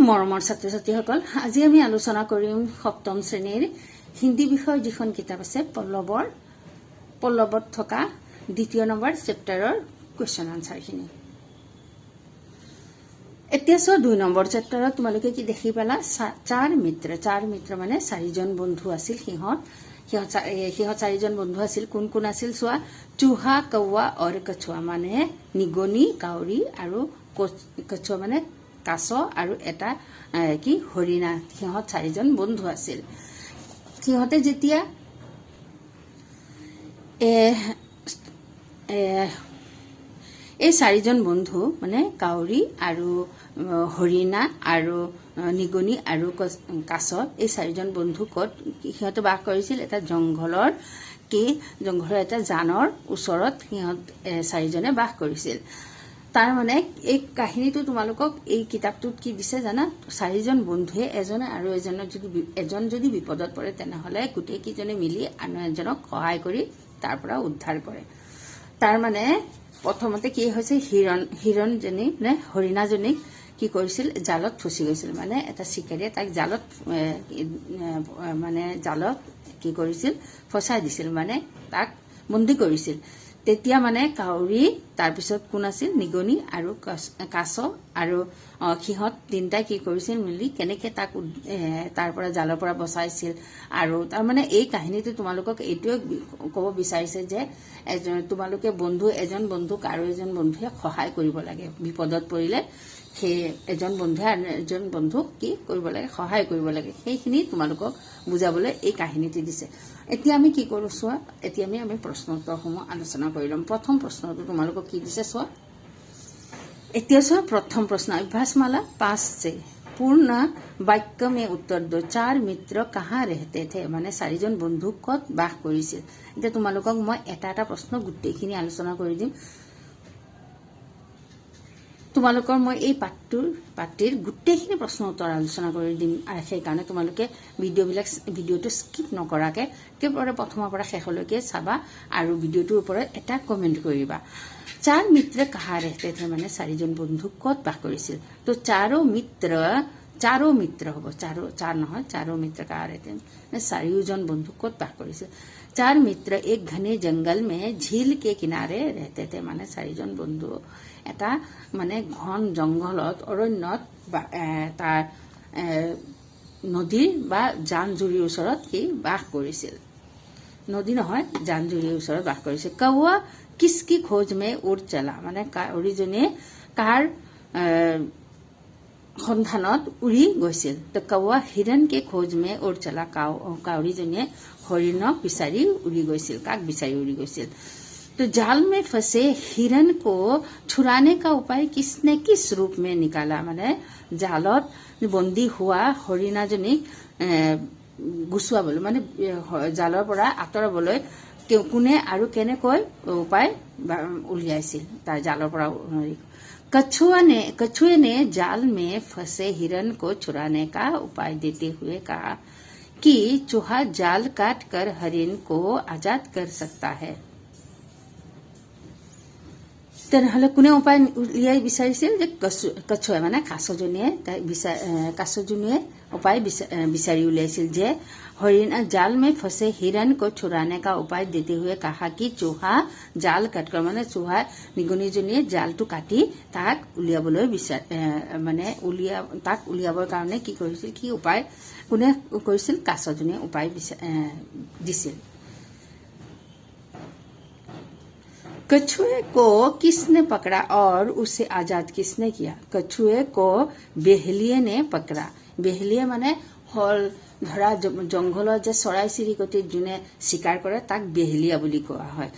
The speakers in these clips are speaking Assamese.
মৰমৰ ছাত্ৰ ছাত্ৰীসকল, আজি আমি আলোচনা কৰিম সপ্তম শ্ৰেণীৰ হিন্দী বিষয়ৰ যিখন কিতাপ আছে পল্লৱত থকা দ্বিতীয় নম্বৰ চেপ্টাৰৰ কুৱেশ্যন আনসাৰখিনি। এতিয়া চোৱা 2 নম্বৰ চেপ্টাৰত তোমালোকে কি দেখি পালা? চাৰ মিত্ৰ মানে 4জন বন্ধু আছিল। সিহঁত 4জন বন্ধু আছিল। কোন কোন আছিল চোৱা? চুহা, কৌৱা আৰু কছুৱা মানে নিগনি, কাউৰী আৰু কছুৱা মানে কাছ আৰু এটা কি হৰিণা। সিহঁত 4জন বন্ধু আছিল। সিহঁতে যেতিয়া এই 4জন বন্ধু মানে কাউৰী আৰু হৰিণা আৰু নিগনি আৰু কাছ, এই 4জন বন্ধু ক'ত সিহঁতে বাস কৰিছিল? এটা জংঘলৰ এটা জানৰ ওচৰত সিহঁত 4জনে বাস কৰিছিল। তাৰ মানে এই কাহিনীটো তোমালোকক এই কিতাপটোত কি দিছে জানা? 4জন বন্ধুৱে এজনে আৰু এজন যদি বিপদত পৰে তেনেহলে গোটেই কেইজনে মিলি আন এজনক সহায় কৰি তাৰ পৰা উদ্ধাৰ কৰে। তাৰ মানে প্ৰথমতে কি হৈছে, হিৰণজনী মানে হৰিণাজনীক কি কৰিছিল? জালত ফচি গৈছিল। মানে এটা চিকাৰীয়ে তাক জালত কি কৰিছিল? ফচাই দিছিল, মানে তাক বন্দী কৰিছিল। তেতিয়া মানে কাউৰী, তাৰপিছত কোন আছিল? নিগনি আৰু কাছ আৰু সিহঁত 3টাই কি কৰিছিল? মিলি কেনেকে তাক তাৰ পৰা জালৰ পৰা বচাইছিল। আৰু তাৰমানে এই কাহিনীটো তোমালোকক এইটোৱে ক'ব বিচাৰিছে যে তোমালোকে এজন বন্ধুক আৰু এজন বন্ধুৱে সহায় কৰিব লাগে। বিপদত পৰিলে সেই এজন বন্ধুৱে আৰু এজন বন্ধুক কি কৰিব লাগে? সহায় কৰিব লাগে। সেইখিনি তোমালোকক বুজাবলৈ এই কাহিনীটি দিছে। এতিয়া আমি কি কৰো চোৱা, এতিয়া আমি প্ৰশ্ন উত্তৰসমূহ আলোচনা কৰি ল'ম। প্ৰথম প্ৰশ্নটো তোমালোকক কি দিছে চোৱা। এতিয়া চোৱা প্ৰথম প্ৰশ্ন, अभ्यासमाला 5 से पूर्ण वाक्य में उत्तर दो। 4 मित्र कहाँ रहते थे মানে 4জন বন্ধু ক'ত বাস কৰিছিল। এতিয়া তোমালোকক মই এটা প্ৰশ্ন গোটেইখিনি আলোচনা কৰি দিম। তোমালোকৰ মই এই পাঠটিৰ গোটেইখিনি প্ৰশ্ন উত্তৰ আলোচনা কৰি দিম। আৰু সেইকাৰণে তোমালোকে ভিডিঅ'টো স্কিপ নকৰাকে একেবাৰে প্ৰথমৰ পৰা শেষলৈকে চাবা আৰু ভিডিঅ'টোৰ ওপৰত এটা কমেণ্ট কৰিবা। 4 মিত্ৰ কাহা ৰেহতে থে মানে 4জন বন্ধু ক'ত বাস কৰিছিল। তো চাৰো মিত্ৰ হ'ব, চাৰ নহয়, 4 মিত্ৰ কাহা ৰেহতে 4জন বন্ধু ক'ত বাস কৰিছিল। 4 মিত্ৰ এক ঘনে জংগল মে ঝিল কে কিনাৰে ৰেহতে থে মানে 4জন বন্ধু এটা মানে ঘন জংঘলত অৰণ্যত তাৰ নদীৰ বা জান-জুৰিৰ ওচৰত কি বাস কৰিছিল। নদী নহয়, জান-জুৰিৰ ওচৰত বাস কৰিছিল। কৌৱা কিসকি খোজ মে উড় চলা মানে কাউৰীজনীয়ে কাৰ সন্ধানত উৰি গৈছিল। তো কৌৱা হিৰণ কে খোজ মে উড় চলা, কাউৰীজনীয়ে হৰিণক বিচাৰি উৰি গৈছিল। কাক বিচাৰি উৰি গৈছিল? तो जाल में फंसे हिरण को छुड़ाने का उपाय किसने किस रूप में निकाला মানে জালত বন্দী হোৱা হৰিণাজনীক গুচুৱাবলৈ মানে জালৰ পৰা আঁতৰাবলৈ কোনে আৰু কেনেকৈ উপায় উলিয়াইছিল তাৰ জালৰ পৰা। कछुए ने जाल में फंसे हिरण को छुड़ाने का उपाय देते हुए कहा कि चूहा जाल काट कर हरिण को आजाद कर सकता है। তেনেহলে কোনে উপায় উলিয়াই বিচাৰিছিল? যে কছুৱে মানে কাছজনীয়ে উপায় বিচাৰি উলিয়াইছিল যে হৰিণা জাল মে ফসে হিৰণ কো ছুড়ানে কা উপায় দেতে হুৱে কাহা কি চুহা জাল কাটকৰ মানে চুহা নিগনিজনীয়ে জালটো কাটি তাক উলিয়াবলৈ তাক উলিয়াবৰ কাৰণে কি কৰিছিল? কি উপায় কোনে কৰিছিল? কাছজনীয়ে উপায় দিছিল। कछुए को किसने पकड़ा और उसे आजाद किसने किया। कछुए को बेहलिए ने पकड़ा। बेहलिए মানে হল ধৰা জংঘলত যে চৰাই চিৰিকটি যোনে শিকাৰ কৰে তাক বেহলিয়া বুলি কোৱা হয়।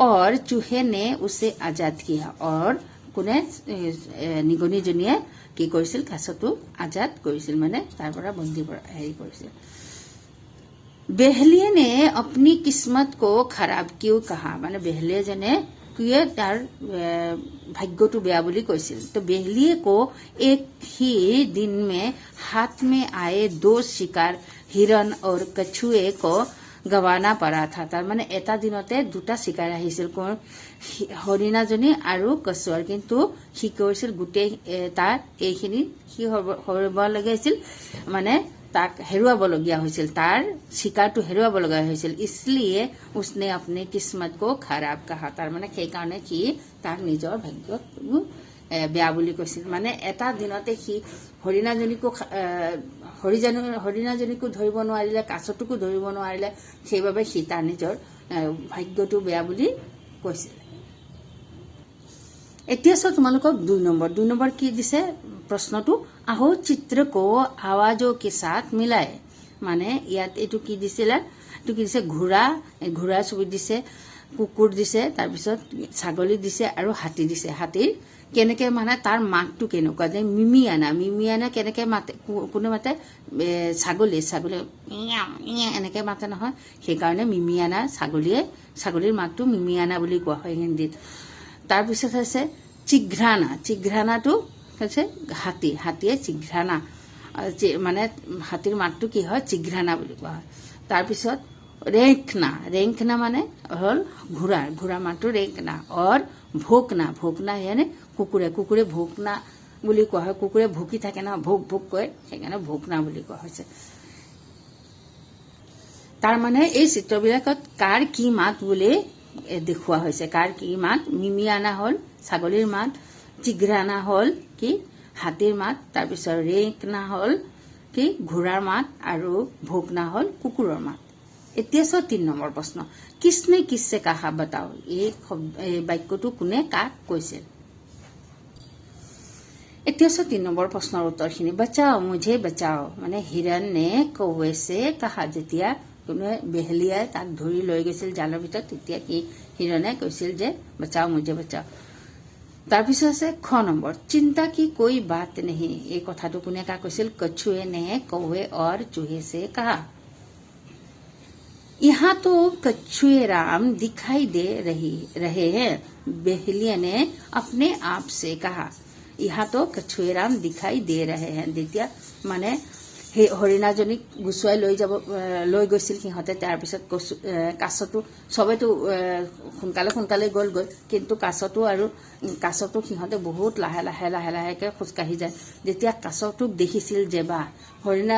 और चूहे ने उसे आजाद किया और কোনে নিগনিজনীয়ে কি কৰিছিল? কাছটো আজাদ কৰিছিল মানে তাৰ পৰা বন্দী হেৰি কৰিছিল। बेहलिए ने अपनी किस्मत को खराब क्यों कहा মানে बेहलिएजने किए तार भाग्यটো বেয়া বুলি কৈছিল। तो बेहलिए को एक ही दिन में हाथ में आए 2 शिकार हिरण और कछुए को गवाना पड़ा था। तार माने एटा दिनते दुटा शिकार আহিছিল, কোন হৰিণাজনী আৰু কছুৱাৰ। কিন্তু সি কৰিছিল গোটেই তাৰ এইখিনি সি হৰিব লগাইছিল, মানে তাক হেৰুৱাবলগীয়া হৈছিল, তাৰ শিকাৰটো হেৰুৱাবলগীয়া হৈছিল। इसलिए उसने अपने किस्मत को खराब कहा। তাৰ মানে সেইকাৰণে সি তাৰ নিজৰ ভাগ্যটো বেয়া বুলি কৈছিল। মানে এটা দিনতে সি হৰিণাজনীকো ধৰিব নোৱাৰিলে, কাছটোকো ধৰিব নোৱাৰিলে, সেইবাবে সি তাৰ নিজৰ ভাগ্যটো বেয়া বুলি কৈছিল। এতিয়া চোৱা তোমালোকক 2 নম্বৰ কি দিছে প্ৰশ্নটো, আহো চিত্ৰ কো আৱাজো কে সাথ মিলায়। মানে ইয়াত এইটো কি দিছিলে, এইটো কি দিছে, ঘোঁৰা ছবি দিছে, কুকুৰ দিছে, তাৰপিছত ছাগলী দিছে আৰু হাতী দিছে। হাতীৰ কেনেকে মানে তাৰ মাতটো কেনেকুৱা, যে মিমিয়ানা কেনেকে মাতে, কোনে মাতে, ছাগলী এনেকে মাতে নহয়, সেইকাৰণে মিমিয়ানা, ছাগলীৰ মাতটো মিমিয়ানা বুলি কোৱা হয় হিন্দীত। তাৰপিছত আছে চিঘ্ৰানাটো হৈছে হাতীয়ে চিঘ্ৰানা, মানে হাতীৰ মাতটো কি হয়, চিঘ্ৰানা বুলি কোৱা হয়। তাৰপিছত ৰেংকনা মানে হল ঘোঁৰাৰ মাতটো ৰেংকনা। অৰ ভোকনা মানে কুকুৰে ভোকনা বুলি কোৱা হয়। কুকুৰে ভুকি থাকে ন, ভোক কয়, সেইকাৰণে ভোকনা বুলি কোৱা হৈছে। তাৰ মানে এই চিত্ৰবিলাকত কাৰ কি মাত বুলি দেখুওৱা হৈছে, কাৰ কি মাত। মিমিয়ানা হল ছাগলীৰ মাত, চিঘ্ৰানা হল কি হাতীৰ মাত, তাৰপিছত ৰেংকনা হল কি ঘোঁৰাৰ মাত, আৰু ভোকনা হল কুকুৰৰ মাত। এতিয়া চোৱা 3 নম্বৰ প্ৰশ্ন, কিসনে কিসছে কাহা বাতাও। এই বাক্যটো কোনে কাক কৈছিল। এতিয়া চোৱা 3 নম্বৰ প্ৰশ্নৰ উত্তৰখিনি, বচাও মুঝে বচাও, মানে হিৰণে কৌৱেছে কাহা। যেতিয়া কোনোৱে বেহলিয়াই তাক ধৰি লৈ গৈছিল জালৰ ভিতৰত, তেতিয়া কি হিৰণে কৈছিল যে বচাও মুঝে বচাও। তাৰপিছত আছে 6 নম্বৰ, চিন্তা কি কোই বাত নেহি। এই কথাটো কোনে কাক কৈছিল, কছুৱে নে কৌৱে और चूहे से कहा। यहाँ तो कछुए राम दिखाई दे रहे हैं, बेहलिया ने अपने आप से कहा। यहाँ तो कछुए राम दिखाई दे रहे हैं, যেতিয়া মানে সেই হৰিণাজনীক গুচুৱাই লৈ গৈছিল সিহঁতে। তাৰপিছত কাছটো চবেতো সোনকালে গ'লগৈ, কিন্তু কাছটো সিহঁতে বহুত লাহেকে খোজকাঢ়ি যায়। যেতিয়া কাছটোক দেখিছিল যে বা হৰিণা,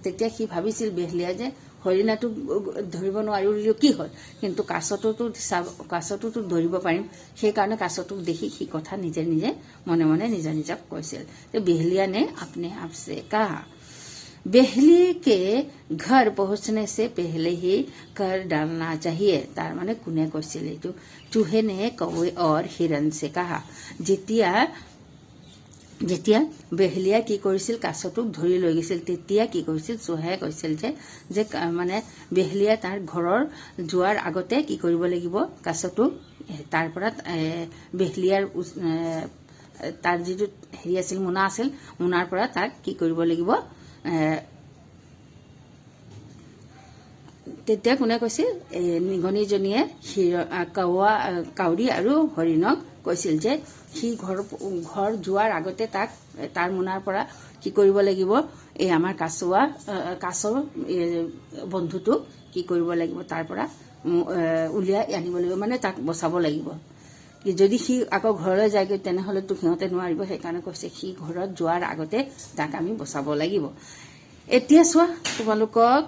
তেতিয়া সি ভাবিছিল বেহলিয়া যে হৰিণাটোক ধৰিব নোৱাৰিলেও কি হ'ল, কিন্তু কাছটোতো ধৰিব পাৰিম। সেইকাৰণে কাছটোক দেখি সি কথা নিজে মনে নিজক কৈছিল যে বেহলিয়া নে अपने आप से कहा। बेहली के घर पहुंचने से पहले ही कर डालना चाहिए। तार माने कोने কৈছিল এইটো, चूहे ने कौवे और हिरण से कहा। যেতিয়া বেহলিয়া কি কৰিছিল, কাছটোক ধৰি লৈ গৈছিল, তেতিয়া কি কৰিছিল, চুহে কৈছিল যে মানে বেহলিয়া তাৰ ঘৰৰ যোৱাৰ আগতে কি কৰিব লাগিব, কাছটোক তাৰ পৰা বেহলিয়াৰ তাৰ যিটো হেৰি আছিল, মোনা আছিল, মোনাৰ পৰা তাক কি কৰিব লাগিব। তেতিয়া কোনে কৈছিল, নিগনিজনীয়ে কাউৰী আৰু হৰিণক কৈছিল যে সি ঘৰ যোৱাৰ আগতে তাক তাৰ মোনাৰ পৰা কি কৰিব লাগিব, এই আমাৰ কাছৰ বন্ধুটো কি কৰিব লাগিব, তাৰ পৰা উলিয়াই আনিব লাগিব, মানে তাক বচাব লাগিব। যদি সি আকৌ ঘৰলৈ যায়গৈ তেনেহলেতো সিহঁতে নোৱাৰিব, সেইকাৰণে কৈছে সি ঘৰত যোৱাৰ আগতে তাক আমি বচাব লাগিব। এতিয়া চোৱা তোমালোকক,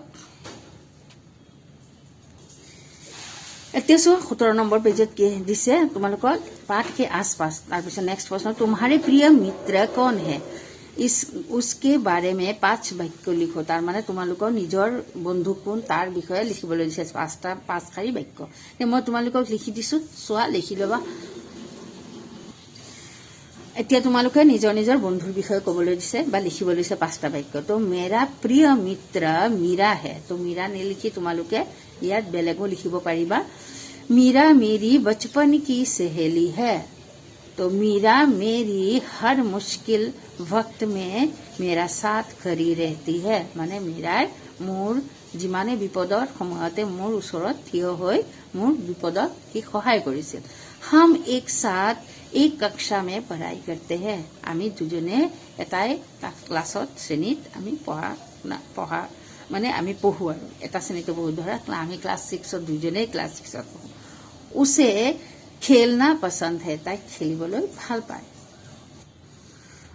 এতিয়া চোৱা 17 নম্বৰ পেজত কি দিছে তোমালোকক, पाठ के आसपास। তাৰপিছত নেক্সট প্ৰশ্ন, तुम्हारे प्रिय मित्र कौन है, उसके बारे में 5 বাক্য লিখো। তাৰ মানে তোমালোকৰ নিজৰ বন্ধু কোন তাৰ বিষয়ে লিখিবলৈ দিছে 5 শাৰী বাক্য। মই তোমালোকক লিখি দিছো, চোৱা লিখি ল'বা। এতিয়া তোমালোকে নিজৰ বন্ধুৰ বিষয়ে ক'বলৈ দিছে বা লিখিবলৈ দিছে 5টা বাক্য। তো মেৰা প্ৰিয় মিত্ৰ মীৰা হে। তো মীৰা নিলিখি তোমালোকে ইয়াত বেলেগো লিখিব পাৰিবা। मीरा मेरी बचपन की सहेली है। तो मीरा मेरी हर मुश्किल वक्त में मेरा साथ खड़ी रहती है। माने मीरार मोर जिमाने विपदर সময়তে मोर ওচৰত থিয় হৈ मोर विपदत ही সহায় কৰিছিল। हम एक साथ एक कक्षा में पढ़ाई करते हैं। आमी दुजने एटाई क्लासत श्रेणीत आमी মানে আমি পঢ়ো আৰু এটা শ্ৰেণীতে পঢ়ো ধৰা আমি ক্লাছ 6 দুইজনেই ক্লাছ 6 পঢ়ো উसे খেলনা পছন্দ है তাই খেলিবলৈ ভাল পায়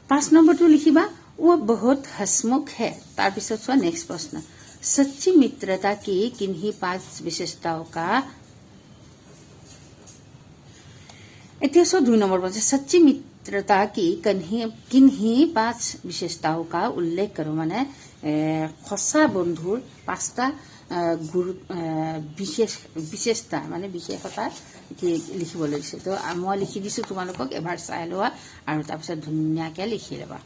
5 নম্বৰটো লিখিবা वो बहुत हसमुख है তাৰ পিছত চোৱা নেক্সট প্ৰশ্ন सच्ची मित्रता की किन्हीं 5 विशेषताओं का এতিয়া চোৱা 2 নম্বৰ প্ৰশ্ন सच्ची मित्रता की किन्हीं 5 विशेषताओं का उल्लेख करो মানে সঁচা বন্ধুৰ 5টা বিশেষতা মানে বিশেষতা কি লিখিবলৈ দিছে তো মই লিখি দিছো তোমালোকক এবাৰ চাই লোৱা আৰু তাৰপিছত ধুনীয়াকৈ লিখি লবা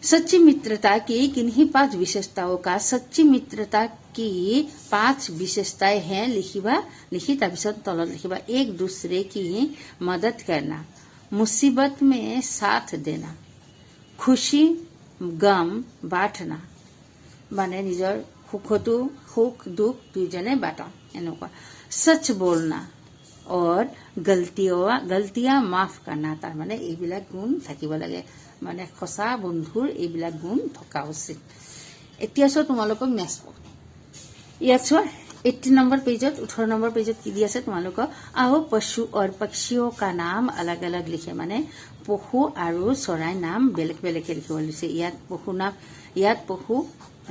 सच्ची मित्रता की किन्हीं 5 विशेषताओं का सच्ची मित्रता की 5 विशेषताएं हैं लिखिबा लिखी तबिसत तलत लिखिबा एक दूसरे की मदद करना मुसीबत में साथ देना खुशी गम बांटना माने निजर सुखतो सुख दुख दुजने बाटा एनुका सच बोलना और गलतियां माफ करना तार माने एबिला गुण থাকিব লাগে মানে খসা বন্ধুৰ এইবিলাক গুণ থকা উচিত এতিয়া চোৱা তোমালোকক নেক্সট ইয়াত চোৱা 80 नंबर पेजत 18 नंबर पेजत কি দি আছে তোমালোকক आओ पशु और पक्षियों का नाम अलग अलग लिखे माने পশু আৰু চৰাইৰ নাম বেলেগ বেলেগ লিখিব দিছে ইয়াত পশু নাম ইয়াত পশু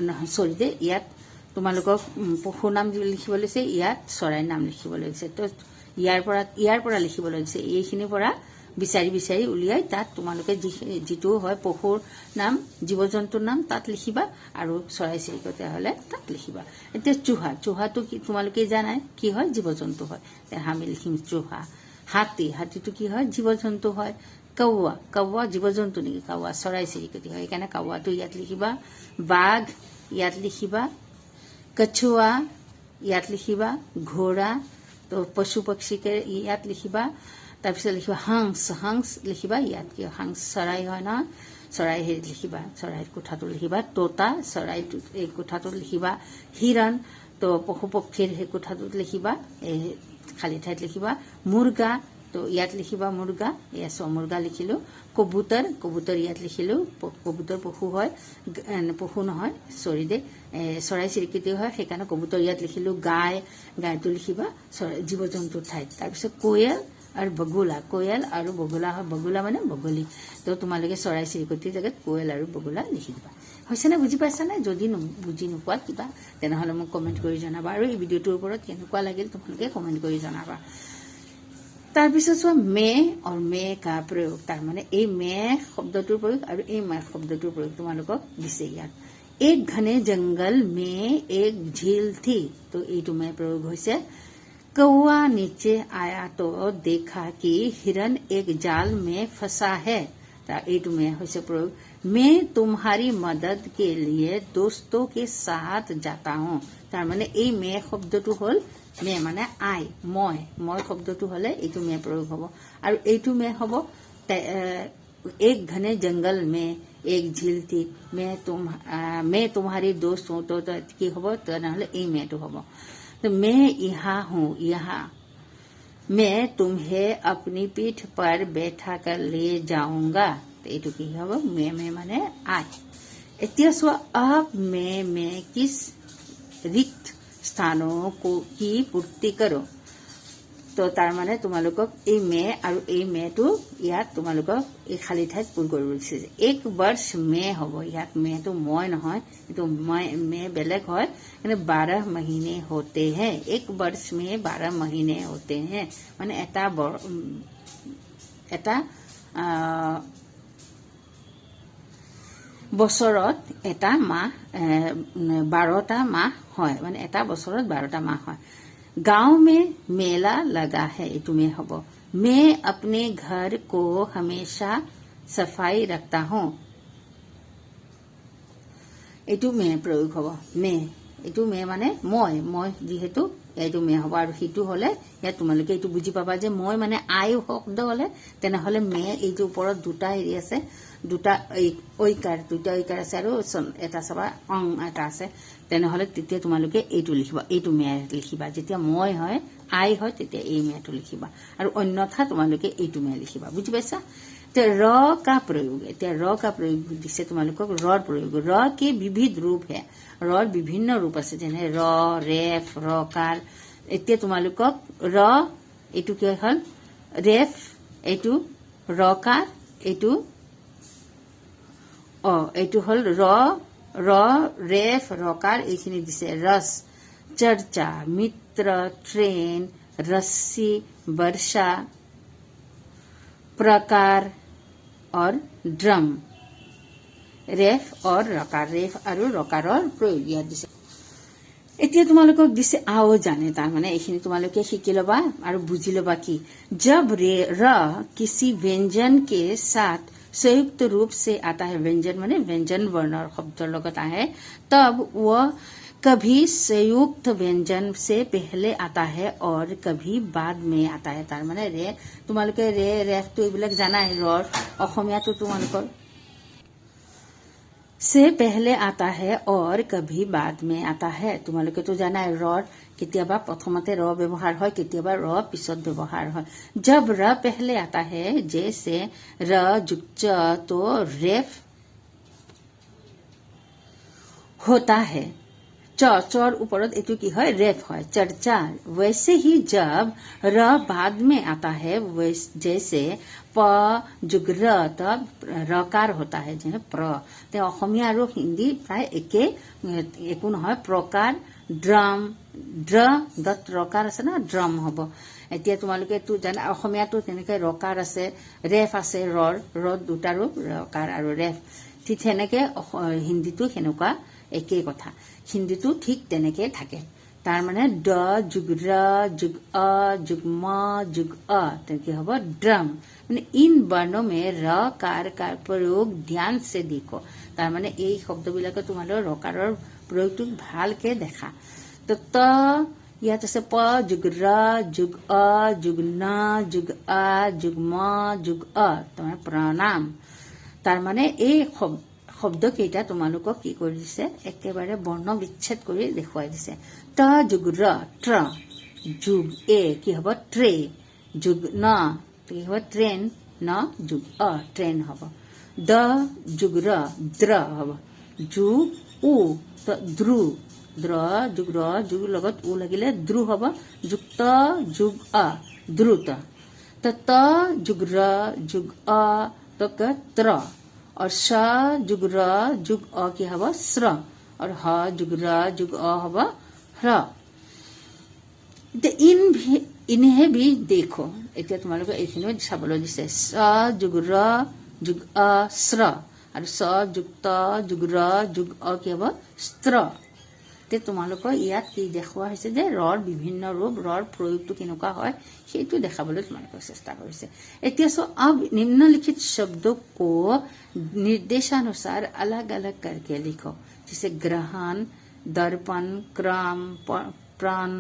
নহয় সৰি দে ইয়াত তোমালোকক পশু নাম লিখিব দিছে ইয়াত চৰাইৰ নাম লিখিব দিছে তো ইয়াৰ পৰা লিখিব দিছে এইখিনি পৰা বিচাৰি বিচাৰি উলিয়াই তাত তোমালোকে যেটো হয় পশুৰ নাম জীৱ-জন্তুৰ নাম তাত লিখিবা আৰু চৰাই চিৰিকটি হলে তাত লিখিবা এতিয়া চুহাটো কি তোমালোকে জানাই কি হয় জীৱ-জন্তু হয় আমি লিখিম চুহা হাতীটো কি হয় জীৱ-জন্তু হয় কাউৱা জীৱ-জন্তু নেকি কাউৱা চৰাই চিৰিকটি হয় একানে কাউৱাটো ইয়াত লিখিবা বাঘ ইয়াত লিখিবা কছুৱা ইয়াত লিখিবা ঘোড়া তো পশু পক্ষীকে ইয়াত লিখিবা তাৰপিছত লিখিবা হংস লিখিবা ইয়াত কি হংস চৰাই হয় না চৰাই হে লিখিবা চৰাইৰ কোঠাটো লিখিবা তোতা চৰাইটো এই কোঠাটো লিখিবা হিৰণ তো পশু পক্ষীৰ হে কোঠাটো লিখিবা এই খালি ঠাইত লিখিবা মুৰ্গা তো ইয়াত লিখিবা মুৰ্গা এছ মুৰ্গা লিখিলো কবুতৰ ইয়াত লিখিলো কবুতৰ পশু হয় পশু নহয় সৰি দে চৰাই চিৰিকটি হয় সেইকাৰণে কবুতৰ ইয়াত লিখিলো গায়টো লিখিবা জীৱ-জন্তুৰ ঠাইত তাৰপিছত আৰু কোয়েল আৰু বগলা হয় বগলা মানে বগলী তো তোমালোকে চৰাই চিৰিকটিৰ জেগাত কোয়েল আৰু বগলা লিখি দিবা হৈছে না বুজি পাইছা না যদি বুজি নোপোৱা কিবা তেনেহলে মোক কমেন্ট কৰি জনাবা আৰু এই ভিডিঅ'টোৰ ওপৰত কেনেকুৱা লাগিল তোমালোকে কমেন্ট কৰি জনাবা তাৰপিছত চোৱা মে আৰু মে কা প্ৰয়োগ তাৰ মানে এই মে শব্দটোৰ প্ৰয়োগ আৰু এই মে শব্দটোৰ প্ৰয়োগ তোমালোকক দিছে ইয়াত এক ঘনে জংগল মে এক झील थी তো এইটো মে প্ৰয়োগ হৈছে कौआ नीचे आया तो देखा कि हिरन एक जाल में फंसा है एटू में होइसे प्रयोग मैं तुम्हारी मदद के लिए दोस्तों के साथ जाता हूँ तार माने ए मे शब्दटू हल मे माने आई মই शब्दटू हले एटू मे प्रयोग हबो आरो एटू मे हबो एक घने जंगल में एक झील थी मैं तुम्हारी दोस्त हूँ तो की हबो तनहले ए मेटू हबो तो मैं यहाँ हूँ यहाँ मैं तुम्हें अपनी पीठ पर बैठा कर ले जाऊंगा तो ये की हब मैं माने आई এতিয়া চোৱা अब मैं किस रिक्त स्थानों को की पूर्ति करो तो तार माने तुम्हालोকক এই মে আৰু এই মেটো ইয়াত তোমালোকক এই খালি ঠাইত পূৰ কৰিব দিছে এক वर्ष মে হ'ব ইয়াত মেটো মই নহয় এটো মে বেলেগ হয় মানে 12 महीने होते हैं एक वर्ष में 12 महीने होते हैं माने এটা বছৰত এটা মাহ 12টা মাহ হয় মানে এটা বছৰত 12টা মাহ হয় गांव में मेला लगा है ये तुम्हें हबो मैं अपने घर को हमेशा सफाई रखता हूँ एटू मे प्रयोग हबो मे एटू मे माने মই जेहेतु एटू मे हबो आरो हितु हले या तुमालोके एटू बुझी पाबा जे মই माने आयु शब्द हले तेने हले मे एटू ओपरत दुटा हेरि আছে দুটা ঐকাৰ আছে আৰু এটা সবা অং এটা আছে তেনে হলে তেতিয়া তোমালোকে এইটো লিখিবা এইটো মে লিখিবা যেতিয়া মই হয় আই হয় তেতিয়া এই মেটো লিখিবা আৰু অন্যথা তোমালোকে এইটো মে লিখিবা বুজি পাইছা र का प्रयोग এতিয়া र का प्रयोग দিছে তোমালোকক ৰৰ প্ৰয়োগ ৰ के विविध रूप है ৰৰ বিভিন্ন ৰূপ আছে যেনে ৰ ৰেফ ৰকাৰ এতিয়া তোমালোকক ৰ এটু কি হল ৰেফ এটু ৰকাৰ এটু এটু হল ৰ ৰেফ ৰকাৰ এইখিনি দিছে ৰস चर्चा मित्र ट्रेन रस्सी वर्षा प्रकार और ड्रम रेफ और रकार रेफ और रकाৰৰ प्रयोग ইয়াত দিছে এতিয়া তোমালোকক দিছে आओ जाने तार माने এইখিনি তোমালোকে শিকি লবা আৰু বুজি লবা কি जब र किसी व्यंजन के साथ संयुक्त रूप से आता है व्यंजन माने व्यंजन वर्ण शब्दৰ লগত আহে तब वो कभी संयुक्त व्यंजन से पहले आता है और कभी बाद में आता है तार माने रे तुम्हालोके रे रेफ तो এইবিলাক জানাই ৰৰ অসমীয়াটো তোমালোকৰ से पहले आता है और कभी बाद में आता है तुम्हालोके तो জানাই ৰৰ কেতিয়াবা প্ৰথমতে ৰ ব্যৱহাৰ হয় কেতিয়াবা ৰ পিছত ব্যৱহাৰ হয় जब र पहले आता है जैसे र जुक्त तो रेफ होता है चौर ऊपरत एटू की है रेफ है चर्चा वैसे ही जब र बाद में आता है जैसे प जुग र तब रकार होता है जैसे प्र ते অসমীয়া আৰু হিন্দী প্ৰায় একে একো নহয় প্ৰকাৰ ড্ৰাম ড্ৰ দত ৰকাৰ আছে না ড্ৰাম হ'ব এতিয়া তোমালোকে তো জানা অসমীয়াটো তেনেকৈ ৰকাৰ আছে ৰেফ আছে ৰৰ ৰ দুটাৰো ৰকাৰ আৰু ৰেফ ঠিক তেনেকৈ হিন্দীটো সেনেকুৱা একে কথা হিন্দীটো ঠিক তেনেকৈ থাকে तार माने ड जुग र जुग अ जुग म जुग अ তেনেকৈ হ'ব ड्रम মানে इन वर्णों में र कार का प्रयोग ध्यान से देखो तार माने এই শব্দবিলাকে তোমালোকৰ ৰকাৰৰ প্ৰয়োগটো ভালকে দেখা তো ত ইয়াত আছে প जुग र जुग अ जुग न जुग आ जुग म जुग अ তোমাৰ প্ৰণাম तार माने এই শব্দ কেইটা তোমালোকক কি কৰি দিছে একেবাৰে বৰ্ণ বিচ্ছেদ কৰি দেখুৱাই দিছে ত जुग र ट्र जुग ए কি হ'ব ट्रे जुग न কি হ'ব ट्रेन न जुग अ ट्रेन হ'ব द जुग र द्र হ'ব जुग उ त द्रु द्र जुग र जुग লগত उ লাগিলে द्रु হ'ব जुक्त जुग अ द्रुत त जुग र जुग अ तक त्र और श जुग र जुग अ की हवा स्र और ह जुग र जुग अ हवा ह्र इन्हें भी देखो এতিয়া তোমালোকে এইখিনি চাবলৈ দিছে স जुग र जुग अ स्र और स जुक्त जुग र जुग अ की हवा स्त्र তে তোমালোকৰ ইয়াত কি দেখুৱা হৈছে যে ৰৰ বিভিন্ন ৰূপ ৰৰ প্ৰয়োগটো কেনেকুৱা হয় সেইটো দেখাবলৈ তোমালোকে চেষ্টা কৰিছে এতিয়া সো अब निम्नलिखित शब्दों को निर्देशानुसार अलग-अलग करके लिखो जैसे ग्रहण दर्पण क्रम प्राण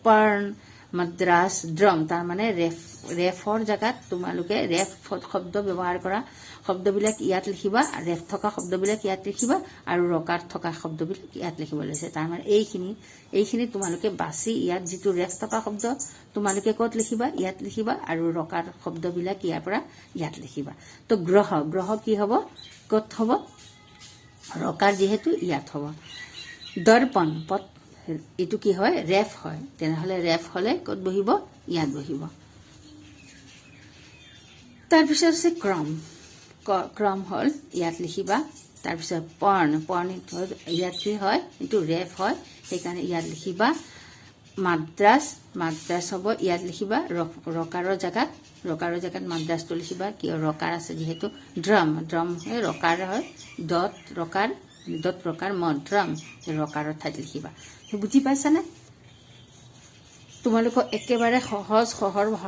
पर्ण मद्रास ड्रम तार माने रेफर जगत তোমালোকে ৰেফ শব্দ ব্যৱহাৰ কৰা শব্দবিলাক ইয়াত লিখিবা ৰেফ থকা শব্দবিলাক ইয়াত লিখিবা আৰু ৰকাৰ থকা শব্দবিলাক ইয়াত লিখিব লৈছে তাৰ মানে এইখিনি তোমালোকে বাছি ইয়াত যেটো ৰেফ থকা শব্দ তোমালোকে কত লিখিবা ইয়াত লিখিবা আৰু ৰকাৰ শব্দবিলাক ইয়াৰ পৰা ইয়াত লিখিবা তো গ্ৰহ কি হ'ব কত হ'ব ৰকাৰ যেহেতু ইয়াত হ'ব দৰ্পণ পথ এটু কি হয় ৰেফ হয় তেনেহলে ৰেফ হলে কত বহিব ইয়াত বহিব তাৰ পিছত আছে ক্ৰম হল ইয়াত লিখিবা তাৰ পিছত পৰ্ণ ইয়াত কি হয় এটু ৰেফ হয় সেইকাৰণে ইয়াত লিখিবা মাদ্ৰাজ হ'ব ইয়াত লিখিবা ৰকাৰৰ জাগাত মাদ্ৰাজটো লিখিবা কি ৰকাৰ আছে যেহেতু ড্ৰাম হয় ৰকাৰ হয় দত ৰকাৰ ম ড্ৰাম ৰকাৰৰ ঠাইত লিখিবা বুজি পাইছানে তোমালোকক একেবাৰে সহজ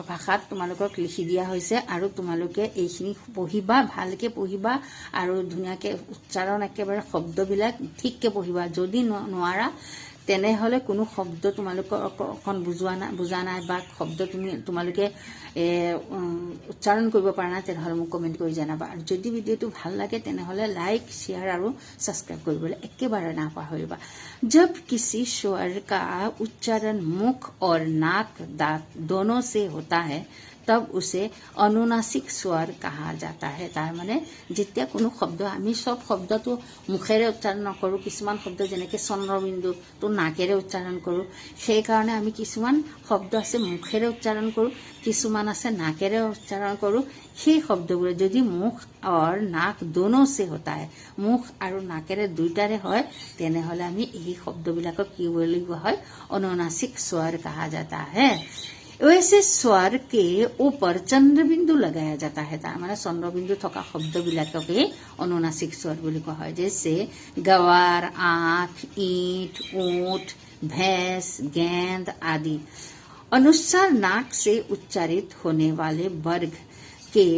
ভাষাত তোমালোকক লিখি দিয়া হৈছে আৰু তোমালোকে এইখিনি পঢ়িবা ভালকে পঢ়িবা আৰু ধুনীয়াকে উচ্চাৰণ একেবাৰে শব্দবিলাক ঠিককে পঢ়িবা যদি নোৱাৰা তেনেহলে কোনো শব্দ তোমালোকৰ অকন বুজা নাই বা শব্দ তোমালোকে উচ্চাৰণ কৰিব পৰা নাই তেনেহলে মোক কমেন্ট কৰি জনাবা আৰু যদি ভিডিওটো ভাল লাগে তেনেহলে লাইক শেয়াৰ আৰু সাবস্ক্ৰাইব কৰিবলৈ একেবাৰে নাপাহৰিবা जब किसी स्वर का उच्चारण मुख और नाक दांत दोनों से होता है तब उसे अनुनासिक स्वर कहा जाता है। তাৰ মানে যেতিয়া কোনো শব্দ আমি সব শব্দটো মুখেৰে উচ্চাৰণ নকৰোঁ, কিছুমান শব্দ যেনেকৈ চন্দ্ৰবিন্দুটো নাকেৰে উচ্চাৰণ কৰোঁ, সেইকাৰণে আমি কিছুমান শব্দ আছে মুখেৰে উচ্চাৰণ কৰোঁ, কিছুমান আছে নাকেৰে উচ্চাৰণ কৰোঁ। সেই শব্দবোৰ যদি মুখ और नाक दोनों से होता है, मुख और नाकेरे दुईटारे হয়, তেনেহলে আমি এই শব্দবিলাকক কি বুলি কোৱা হয়? अनुनासिक स्वर कहा जाता है। वैसे स्वर के ऊपर चंद्रबिंदु लगाया जाता है। তাৰ মানে চন্দ্ৰবিন্দু থকা শব্দবিলাককে अनुनासिक स्वर বুলি কোৱা হয়। जैसे गवार, आँख, ईंट, ऊंट, भैंस, गेंद आदि। अनुस्वार नाक से उच्चारित होने वाले वर्ग के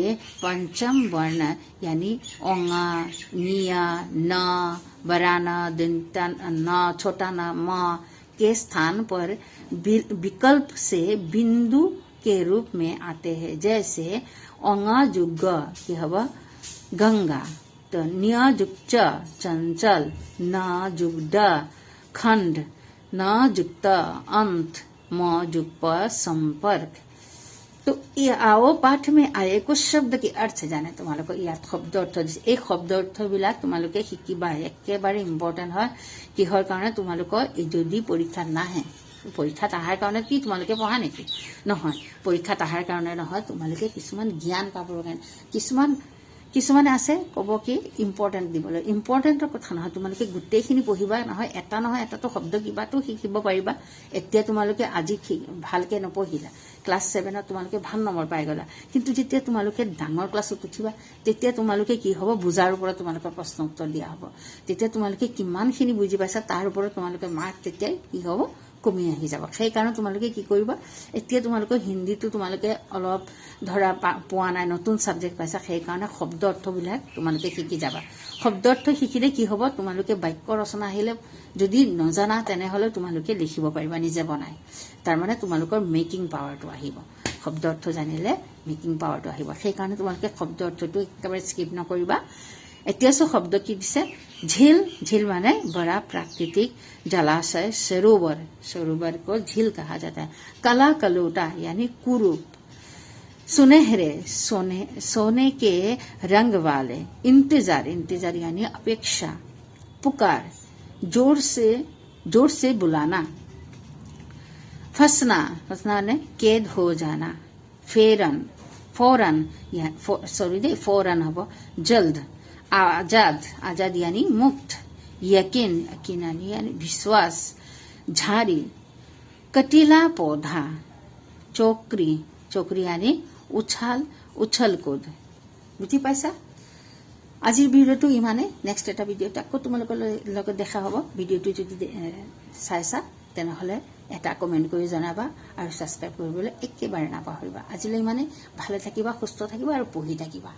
पंचम वर्ण यानी ओंगा, निया, न, बराना, दंता न, छोटा न, म के स्थान पर विकल्प से बिंदु के रूप में आते हैं। जैसे ओंगा जुग ग की हवा गंगा, तो निया जुग च चंचल, न जुग ड खंड, न जुग त अंत, म जुग प संपर्क। तो आओ पाठ में आए कुछ शब्द के अर्थ जाने। তোমালোকে ইয়াত শব্দ অৰ্থ দিছে, এই শব্দ অৰ্থবিলাক তোমালোকে শিকিবা, একেবাৰে ইম্পৰ্টেণ্ট হয়। কিহৰ কাৰণে? তোমালোকৰ যদি পৰীক্ষাত নাহে, পৰীক্ষাত অহাৰ কাৰণে কি তোমালোকে পঢ়া নেকি? নহয়, পৰীক্ষাত অহাৰ কাৰণে নহয়, তোমালোকে কিছুমান জ্ঞান পাবৰ কাৰণে। কিছুমানে আছে ক'ব কি ইম্পৰ্টেণ্ট দিবলৈ, ইম্পৰ্টেণ্টৰ কথা নহয়, তোমালোকে গোটেইখিনি পঢ়িবা, নহয় এটা নহয় এটাতো শব্দ কিবাটো শিকিব পাৰিবা। এতিয়া তোমালোকে আজি ভালকে নপঢ়িলা, ক্লাছ 7ত তোমালোকে ভাল নম্বৰ পাই গলা, কিন্তু যেতিয়া তোমালোকে ডাঙৰ ক্লাছত উঠিবা তেতিয়া তোমালোকে কি হ'ব? বুজাৰ ওপৰত তোমালোকৰ প্ৰশ্ন উত্তৰ দিয়া হ'ব। তেতিয়া তোমালোকে কিমানখিনি বুজি পাইছা তাৰ ওপৰত তোমালোকে মাৰ্ক তেতিয়া কি হ'ব? কমি আহি যাব। সেইকাৰণে তোমালোকে কি কৰিবা? এতিয়া তোমালোকৰ হিন্দীটো তোমালোকে অলপ ধৰা পোৱা নাই, নতুন ছাবজেক্ট পাইছা, সেইকাৰণে শব্দ অৰ্থবিলাক তোমালোকে শিকি যাবা। শব্দ অৰ্থ শিকিলে কি হ'ব? তোমালোকে বাক্য ৰচনা আহিলে যদি নজনা তেনেহলে তোমালোকে লিখিব পাৰিবা নিজে বনাই। তাৰমানে তোমালোকৰ মেকিং পাৱাৰটো আহিব। শব্দ অৰ্থ জানিলে মেকিং পাৱাৰটো আহিব। সেইকাৰণে তোমালোকে শব্দ অৰ্থটো একেবাৰে স্কিপ নকৰিবা। এতিয়া শব্দ কি দিছে? झील। झील माने बड़ा प्राकृतिक जलाशय, सरोवर। सरोवर को झील कहा जाता है। कला कलोटा यानी कुरूप, सुनहरे सोने के रंग वाले। इंतजार, इंतजार यानी अपेक्षा, पुकार, जोर से बुलाना। फंसना, फंसना ने कैद हो जाना। फेरन, फौरन फौरन हब जल्द। आजाद, आजाद यानी मुक्त। यकीन, यकीन यानी विश्वास। झाड़ी, कटीला पौधा। चौकरी, चौकरी यानी उछल कूद। बुझी पाइছা? আজিৰ ভিডিঅ'টো ইমানে। নেক্সট এটা ভিডিঅ'ত আকৌ তোমালোকৰ লগত দেখা হ'ব। ভিডিঅ'টো যদি চাইছা তেনেহলে এটা কমেণ্ট কৰি জনাবা আৰু ছাবস্ক্ৰাইব কৰিবলৈ একেবাৰে নাপাহৰিবা। আজিলৈ ইমানে। ভালে থাকিবা, সুস্থ থাকিবা আৰু পঢ়ি থাকিবা।